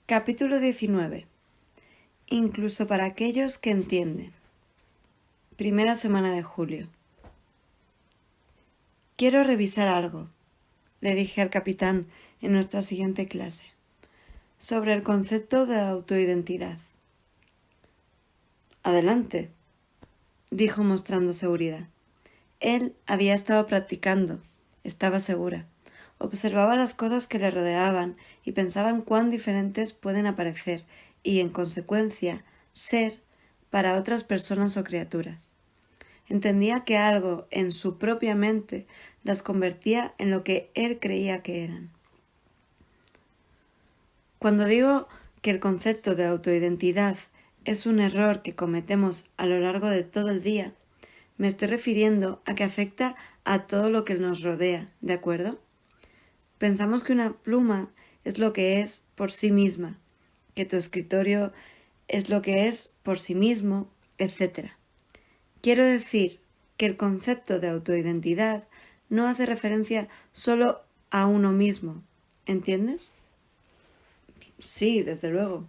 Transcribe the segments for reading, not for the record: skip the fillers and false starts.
Capítulo 19. Incluso para aquellos que entienden. Primera semana de julio. Quiero revisar algo, le dije al capitán en nuestra siguiente clase, sobre el concepto de autoidentidad. Adelante, dijo mostrando seguridad. Él había estado practicando, estaba segura. Observaba las cosas que le rodeaban y pensaba en cuán diferentes pueden aparecer y, en consecuencia, ser para otras personas o criaturas. Entendía que algo en su propia mente las convertía en lo que él creía que eran. Cuando digo que el concepto de autoidentidad es un error que cometemos a lo largo de todo el día, me estoy refiriendo a que afecta a todo lo que nos rodea, ¿de acuerdo? Pensamos que una pluma es lo que es por sí misma, que tu escritorio es lo que es por sí mismo, etc. Quiero decir que el concepto de autoidentidad no hace referencia solo a uno mismo, ¿entiendes? Sí, desde luego,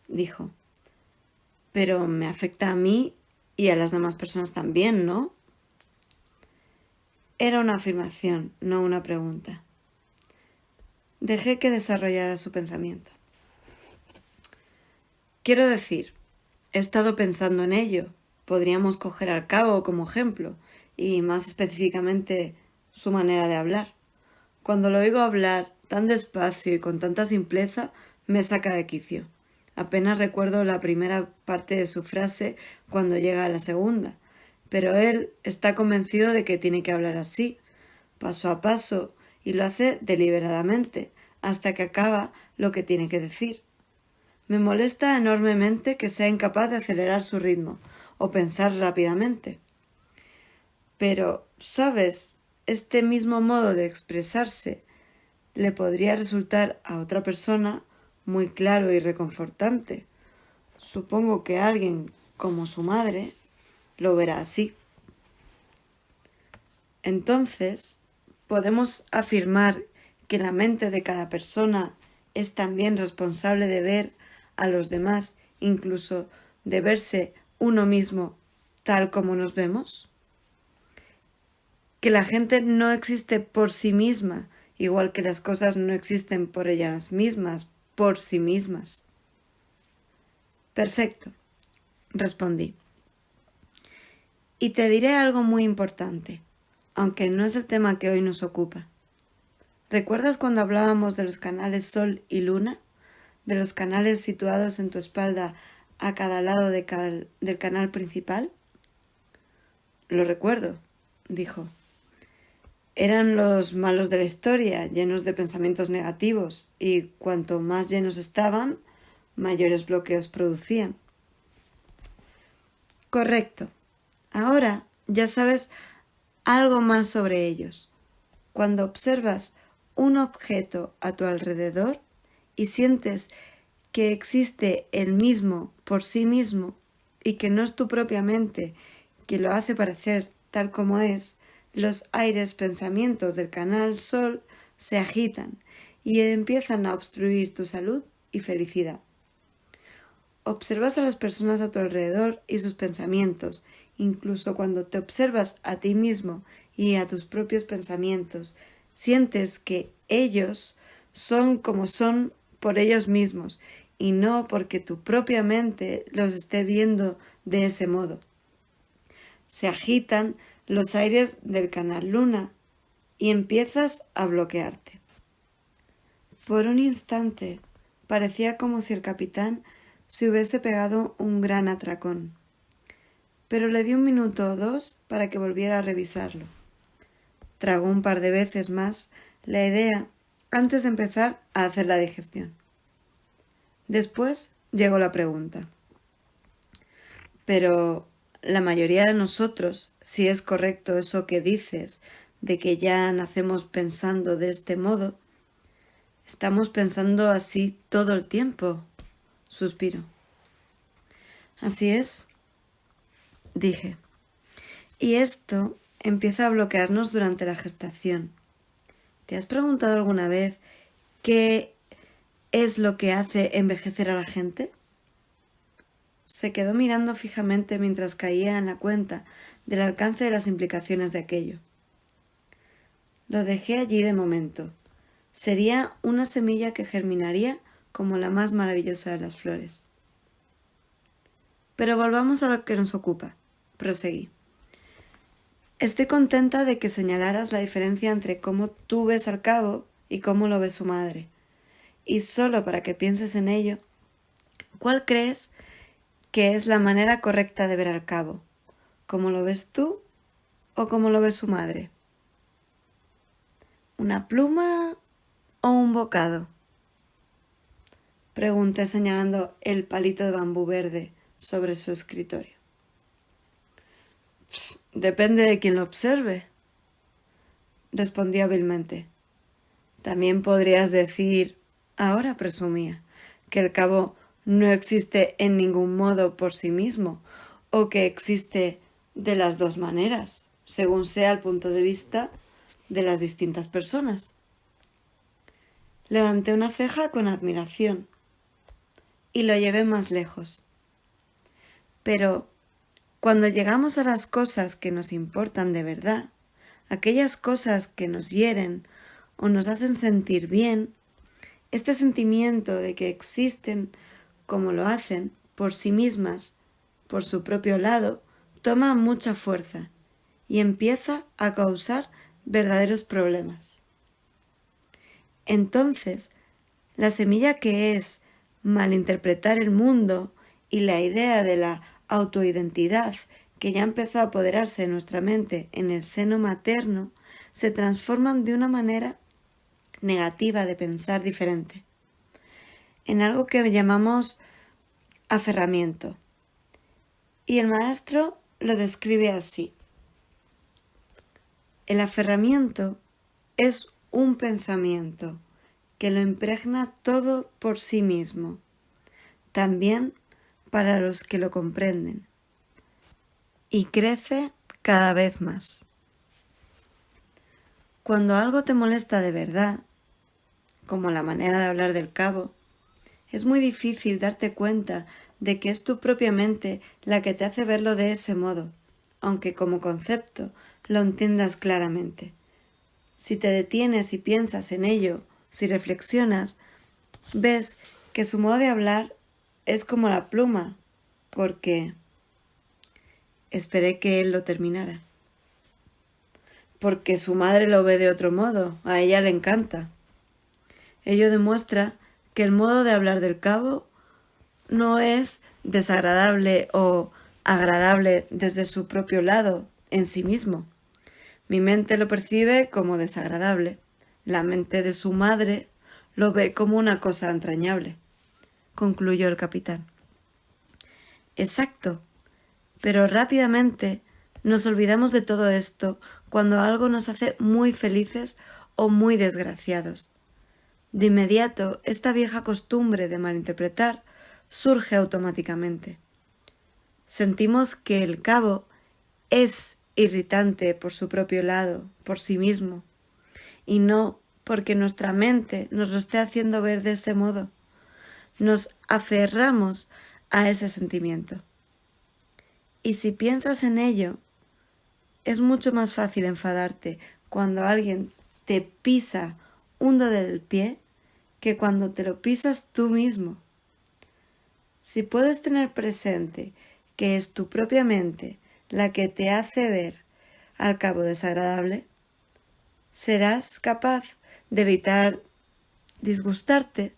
dijo. Pero me afecta a mí y a las demás personas también, ¿no? Era una afirmación, no una pregunta. Dejé que desarrollara su pensamiento. Quiero decir, he estado pensando en ello. Podríamos coger al cabo como ejemplo, y más específicamente su manera de hablar. Cuando lo oigo hablar tan despacio y con tanta simpleza, me saca de quicio. Apenas recuerdo la primera parte de su frase cuando llega a la segunda, pero él está convencido de que tiene que hablar así, paso a paso, y lo hace deliberadamente, hasta que acaba lo que tiene que decir. Me molesta enormemente que sea incapaz de acelerar su ritmo o pensar rápidamente. Pero, ¿sabes? Este mismo modo de expresarse le podría resultar a otra persona muy claro y reconfortante. Supongo que alguien como su madre lo verá así. Entonces, podemos afirmar que la mente de cada persona es también responsable de ver a los demás, incluso de verse uno mismo tal como nos vemos. Que la gente no existe por sí misma, igual que las cosas no existen por ellas mismas, por sí mismas. Perfecto, respondí. Y te diré algo muy importante, aunque no es el tema que hoy nos ocupa. ¿Recuerdas cuando hablábamos de los canales Sol y Luna? De los canales situados en tu espalda a cada lado del canal principal. Lo recuerdo, dijo. Eran los malos de la historia, llenos de pensamientos negativos, y cuanto más llenos estaban, mayores bloqueos producían. Correcto. Ahora ya sabes algo más sobre ellos. Cuando observas un objeto a tu alrededor y sientes que existe el mismo por sí mismo y que no es tu propia mente que lo hace parecer tal como es, los aires pensamientos del canal Sol se agitan y empiezan a obstruir tu salud y felicidad. Observas a las personas a tu alrededor y sus pensamientos, incluso cuando te observas a ti mismo y a tus propios pensamientos, sientes que ellos son como son por ellos mismos y no porque tu propia mente los esté viendo de ese modo. Se agitan los aires del canal Luna y empiezas a bloquearte. Por un instante parecía como si el capitán se hubiese pegado un gran atracón, pero le di 1 minuto o 2 para que volviera a revisarlo. Tragó un par de veces más la idea antes de empezar a hacer la digestión. Después llegó la pregunta. Pero la mayoría de nosotros, si es correcto eso que dices, de que ya nacemos pensando de este modo, estamos pensando así todo el tiempo, suspiró. Así es, dije. Y esto empieza a bloquearnos durante la gestación. ¿Te has preguntado alguna vez qué es lo que hace envejecer a la gente? Se quedó mirando fijamente mientras caía en la cuenta del alcance de las implicaciones de aquello. Lo dejé allí de momento. Sería una semilla que germinaría como la más maravillosa de las flores. Pero volvamos a lo que nos ocupa, proseguí. Estoy contenta de que señalaras la diferencia entre cómo tú ves al cabo y cómo lo ve su madre. Y solo para que pienses en ello, ¿cuál crees que es la manera correcta de ver al cabo? ¿Cómo lo ves tú o cómo lo ve su madre? ¿Una pluma o un bocado? Pregunté señalando el palito de bambú verde sobre su escritorio. Depende de quien lo observe, respondí hábilmente. También podrías decir, ahora presumía, que el cabo no existe en ningún modo por sí mismo, o que existe de las dos maneras, según sea el punto de vista de las distintas personas. Levanté una ceja con admiración y lo llevé más lejos. Pero cuando llegamos a las cosas que nos importan de verdad, aquellas cosas que nos hieren o nos hacen sentir bien, este sentimiento de que existen como lo hacen, por sí mismas, por su propio lado, toma mucha fuerza y empieza a causar verdaderos problemas. Entonces, la semilla que es malinterpretar el mundo y la idea de la autoidentidad que ya empezó a apoderarse de nuestra mente en el seno materno, se transforman de una manera negativa de pensar diferente, en algo que llamamos aferramiento. Y el maestro lo describe así. El aferramiento es un pensamiento que lo impregna todo por sí mismo, también para los que lo comprenden, y crece cada vez más. Cuando algo te molesta de verdad, como la manera de hablar del cabo, es muy difícil darte cuenta de que es tu propia mente la que te hace verlo de ese modo, aunque como concepto lo entiendas claramente. Si te detienes y piensas en ello, si reflexionas, ves que su modo de hablar es como la pluma, porque esperé que él lo terminara. Porque su madre lo ve de otro modo, a ella le encanta. Ello demuestra que el modo de hablar del cabo no es desagradable o agradable desde su propio lado, en sí mismo. Mi mente lo percibe como desagradable. La mente de su madre lo ve como una cosa entrañable, concluyó el capitán. Exacto, pero rápidamente nos olvidamos de todo esto cuando algo nos hace muy felices o muy desgraciados. De inmediato, esta vieja costumbre de malinterpretar surge automáticamente. Sentimos que el cabo es irritante por su propio lado, por sí mismo, y no porque nuestra mente nos lo esté haciendo ver de ese modo. Nos aferramos a ese sentimiento. Y si piensas en ello, es mucho más fácil enfadarte cuando alguien te pisa un dedo del pie que cuando te lo pisas tú mismo. Si puedes tener presente que es tu propia mente la que te hace ver al cabo desagradable, serás capaz de evitar disgustarte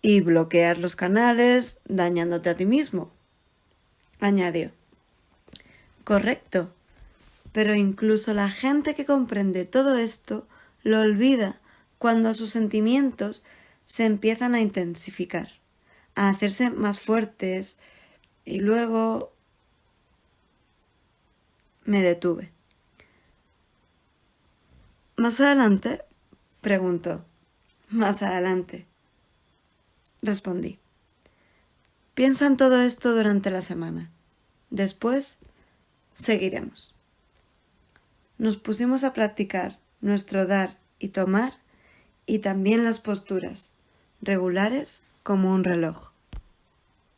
y bloquear los canales dañándote a ti mismo, añadió. Correcto, pero incluso la gente que comprende todo esto lo olvida cuando sus sentimientos se empiezan a intensificar, a hacerse más fuertes, y luego me detuve. ¿Más adelante? Preguntó. Más adelante, respondí. Piensa en todo esto durante la semana. Después, seguiremos. Nos pusimos a practicar nuestro dar y tomar y también las posturas, regulares como un reloj.